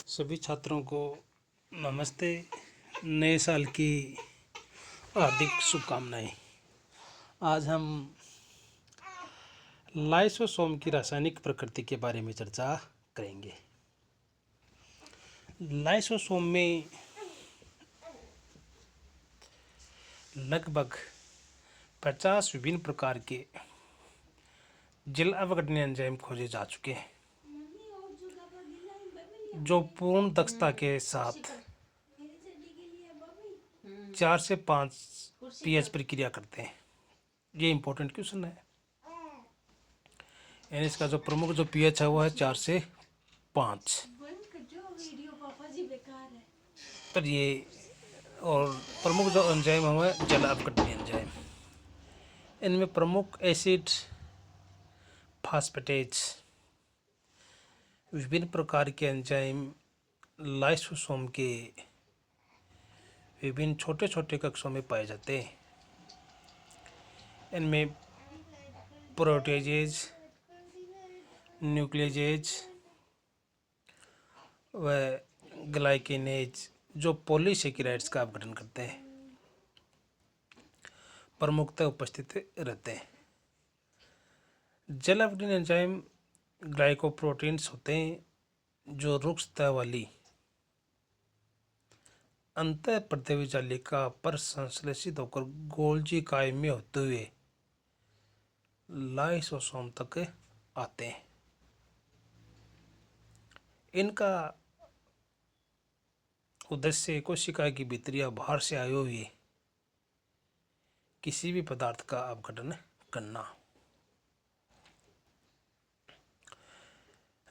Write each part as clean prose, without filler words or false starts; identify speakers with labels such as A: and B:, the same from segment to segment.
A: सभी छात्रों को नमस्ते। नए साल की हार्दिक शुभकामनाएं। आज हम लाइसोसोम की रासायनिक प्रकृति के बारे में चर्चा करेंगे। लाइसोसोम में लगभग 50 विभिन्न प्रकार के जल अवघटनीय एंजाइम खोजे जा चुके हैं, जो पूर्ण दक्षता के साथ 4 से 5 पीएच पर क्रिया करते हैं। ये इम्पोर्टेंट क्वेश्चन है। यानी इसका जो प्रमुख पीएच है वो है 4 से 5 पर ये। और प्रमुख जो एंजाइम है जल अवघटनीय एंजाइम। इनमें प्रमुख एसिड फास्फेटेज विभिन्न प्रकार के एंजाइम लाइसोसोम के विभिन्न छोटे छोटे कक्षों में पाए जाते हैं। इनमें प्रोटीजेज, न्यूक्लियजेज व ग्लाइकेनेज जो पॉलीसेकेराइड्स का अपघटन करते हैं प्रमुखतः उपस्थित रहते हैं। जल अवघटनीय एंजाइम ग्लाइकोप्रोटीन्स होते हैं जो रुक्ष तह वाली अंतःप्रदेवी जालिका पर संश्लेषित होकर गोल्जी काय में होते हुए लाइसोसोम तक आते हैं। इनका उद्देश्य कोशिका की भीतर या बाहर से आए हुए किसी भी पदार्थ का अपघटन करना।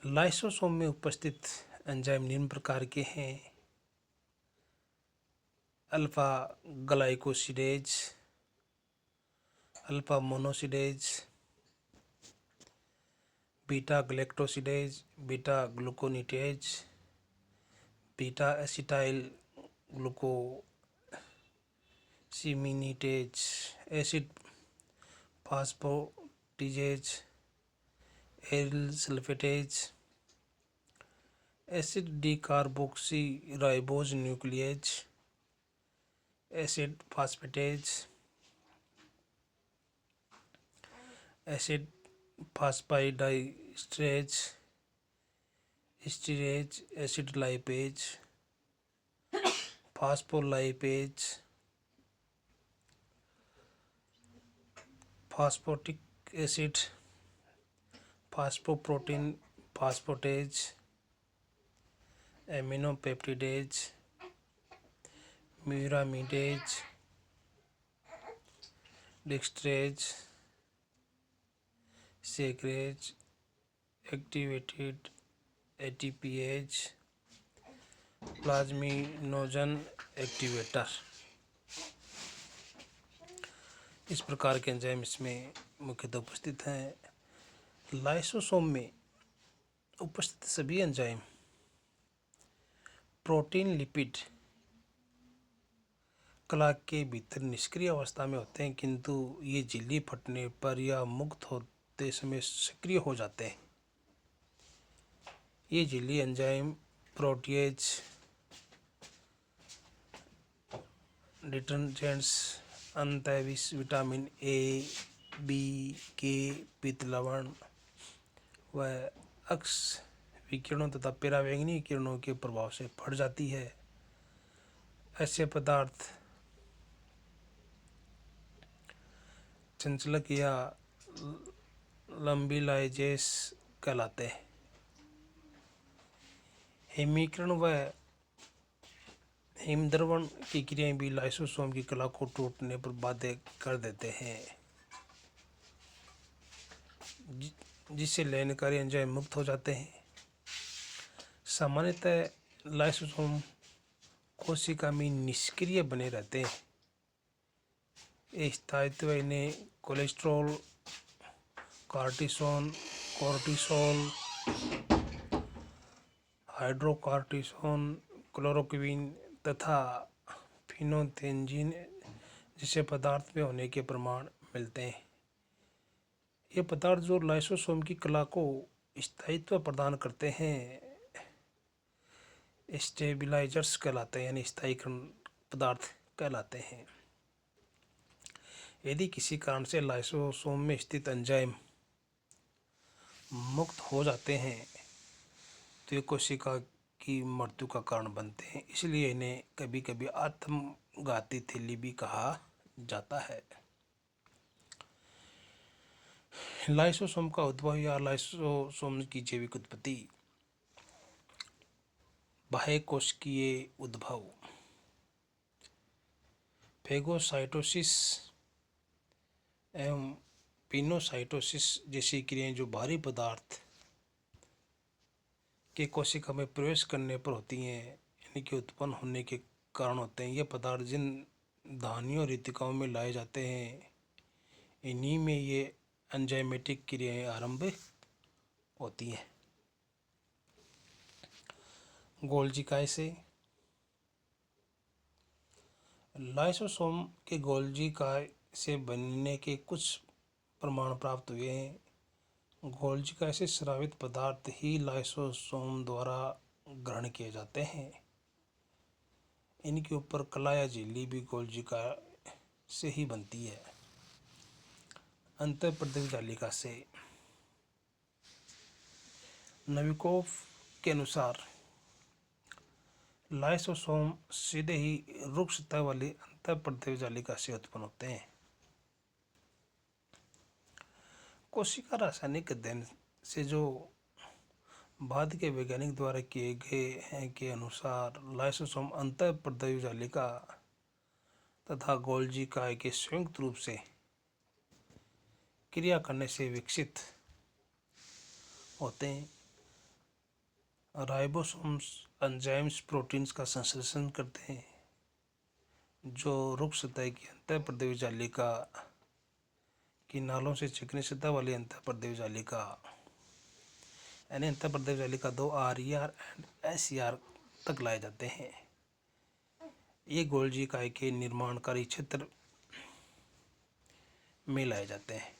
A: लाइसोसोम में उपस्थित एंजाइम निम्न प्रकार के हैं: alpha glycosidase, alpha mannosidase, beta galactosidase, beta glucuronidase, beta acetyl glucosaminidase, acid phosphatase, aryl sulfatase, acid decarboxy ribose nuclease, acid phosphatase, acid phosphodiesterase, esterase, acid lipase, phospholipase, phosphatidic acid, phosphoprotein phosphatase, aminopeptidase, muramidase, dextrase, sucrase, activated ATPase, plasminogen activator. इस प्रकार के enzyme इसमें मुख्यतः उपस्थित हैं। Lysosome में उपस्थित सभी एंजाइम प्रोटीन लिपिड कला के भीतर निष्क्रिय अवस्था में होते हैं, किंतु ये झिल्ली फटने पर या मुक्त होते समय सक्रिय हो जाते हैं। ये झिल्ली एंजाइम प्रोटीएज, डिटर्जेंट्स, अंतःविष विटामिन ए, बी, के, पित्त लवण व अक्स विकिरणों तथा परावैंगनी किरणों के प्रभाव से फट जाती है। ऐसे पदार्थ चंचलक या लंबी-लाइजेस कहलाते हैं। हिमीकरण व हिमद्रवण की क्रियाएं भी लाइसोसोम की कला को टूटने पर बाध्य कर देते हैं, जिससे लयनकारी एंजाइम मुक्त हो जाते हैं। सामान्यतः लाइसोसोम कोशिका में निष्क्रिय बने रहते हैं। स्थायित्व इन्हें cholesterol, cortisone, cortisol, hydrocortisone, chloroquine तथा फिनोथेंजिन जैसे पदार्थ में होने के प्रमाण मिलते हैं। ये पदार्थ जो लाइसोसोम की कला को स्थायित्व प्रदान करते हैं, स्टेबिलाइजर्स कहलाते हैं, यानी स्थायीकरण पदार्थ कहलाते हैं। यदि किसी कारण से लाइसोसोम में स्थित एंजाइम मुक्त हो जाते हैं तो ये कोशिका की मृत्यु का कारण बनते हैं, इसलिए इन्हें कभी कभी आत्मघाती थैली भी कहा जाता है। लाइसोसोम का उद्भव या लाइसोसोम की जैविक उत्पत्ति। बाह्य कोशिकीय उद्भव। फेगोसाइटोसिस एवं पिनोसाइटोसिस जैसी क्रियाएं जो भारी पदार्थ के कोशिका में प्रवेश करने पर होती हैं, यानी कि उत्पन्न होने के कारण होते हैं। ये पदार्थ जिन धानियों रेतिकाओं में लाए जाते हैं, इन्हीं में ये एंजाइमेटिक क्रियाएं आरंभ होती हैं। गोल्जी काय से। लाइसोसोम के गोल्जी काय से बनने के कुछ प्रमाण प्राप्त हुए हैं। गोल्जी काय से स्रावित पदार्थ ही लाइसोसोम द्वारा ग्रहण किए जाते हैं। इनके ऊपर कला या झिल्ली भी गोल्जी काय से ही बनती है। अंतःप्रदेश जालिका से। नविकोव के अनुसार लाइसोसोम सीधे ही रुक्ष सतह वाली अंतःप्रदेश जालिका से उत्पन्न होते हैं। कोशिका रासायनिक अध्ययन से जो बाद के वैज्ञानिक द्वारा किए गए हैं के अनुसार लाइसोसोम अंतःप्रदेश जालिका तथा गोल्जी काय के संयुक्त रूप से क्रिया करने से विकसित होते हैं। राइबोसोम्स एंजाइम्स प्रोटीन्स का संश्लेषण करते हैं जो रुक्ष सतह की अंतःप्रदेश जालिका की नालों से चिकनी सतह वाली अंतःप्रदेश जालिका यानी अंतःप्रदेश जालिका 2 RER एंड SER तक लाए जाते हैं। ये गोल्जी काय के निर्माणकारी क्षेत्र में लाए जाते हैं।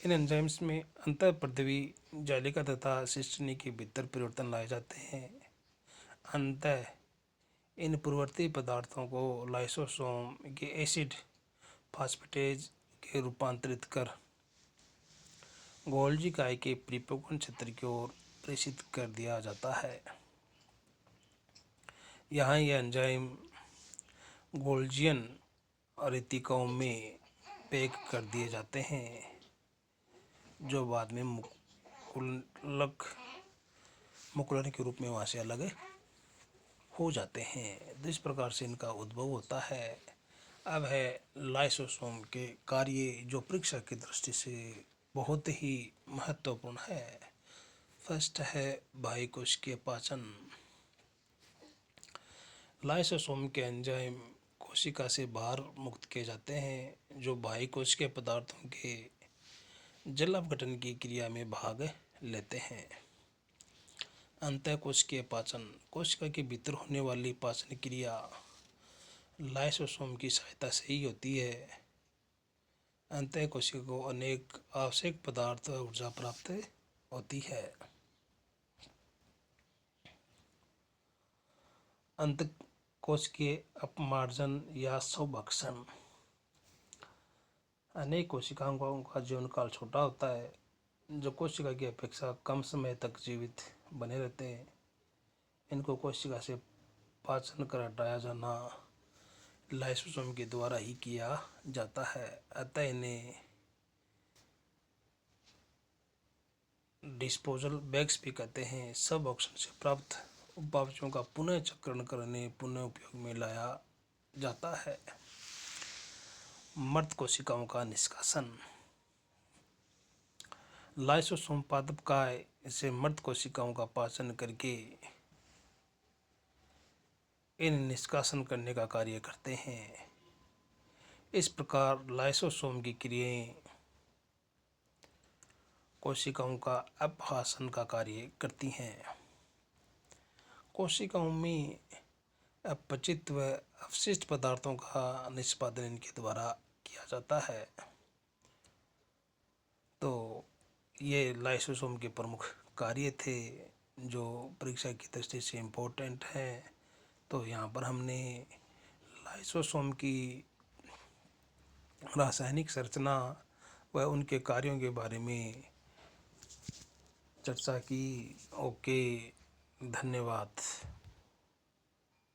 A: इन एंजाइम्स में अंतःप्रदेशी जालिका तथा सिस्टनी के भीतर परिवर्तन लाए जाते हैं। अंतः इन पूर्ववर्ती पदार्थों को लाइसोसोम के एसिड फास्फेटेज के रूपांतरित कर गोल्जी काय के परिपक्वन क्षेत्र की ओर प्रेषित कर दिया जाता है। यहाँ यह एंजाइम गोल्जियन रेतिकाओं में पैक कर दिए जाते हैं जो बाद में मुकुलन के रूप में वहाँ से अलग हो जाते हैं। तो इस प्रकार से इनका उद्भव होता है। अब है लाइसोसोम के कार्य जो परीक्षा की दृष्टि से बहुत ही महत्वपूर्ण है। फर्स्ट है बाह्य कोशिकीय पाचन। लाइसोसोम के एंजाइम कोशिका से बाहर मुक्त किए जाते हैं जो बाह्य कोशिकीय पदार्थों के जल अपघटन की क्रिया में भाग लेते हैं। अंतःकोशिकीय पाचन। कोशिका के भीतर होने वाली पाचन क्रिया लाइसोसोम की सहायता से ही होती है। अंतःकोशिका को अनेक आवश्यक पदार्थ और ऊर्जा प्राप्त होती है। अंतःकोशिकीय अपमार्जन या स्वभक्षण। अनेक कोशिकाओं का जीवन काल छोटा होता है जो कोशिका की अपेक्षा कम समय तक जीवित बने रहते हैं। इनको कोशिका से पाचन कर हटाया जाना लाइसोसोम के द्वारा ही किया जाता है। अतः इन्हें डिस्पोजल बैग्स भी कहते हैं। सब ऑक्सीजन से प्राप्त उपापचयों का पुनः चक्रण करने पुनः उपयोग में लाया जाता है। मृत कोशिकाओं का निष्कासन। लाइसोसोम पादप काय से मृत कोशिकाओं का पाचन करके इन निष्कासन करने का कार्य करते हैं। इस प्रकार लाइसोसोम की क्रियाएं कोशिकाओं का अपहासन का कार्य करती हैं। कोशिकाओं में अपचित व अवशिष्ट पदार्थों का निष्पादन इनके द्वारा किया जाता है। तो ये लाइसोसोम के प्रमुख कार्य थे। जो परीक्षा की दृष्टि से इम्पोर्टेंट है। तो यहाँ पर हमने लाइसोसोम की रासायनिक संरचना व उनके कार्यों के बारे में चर्चा की। ओके, धन्यवाद।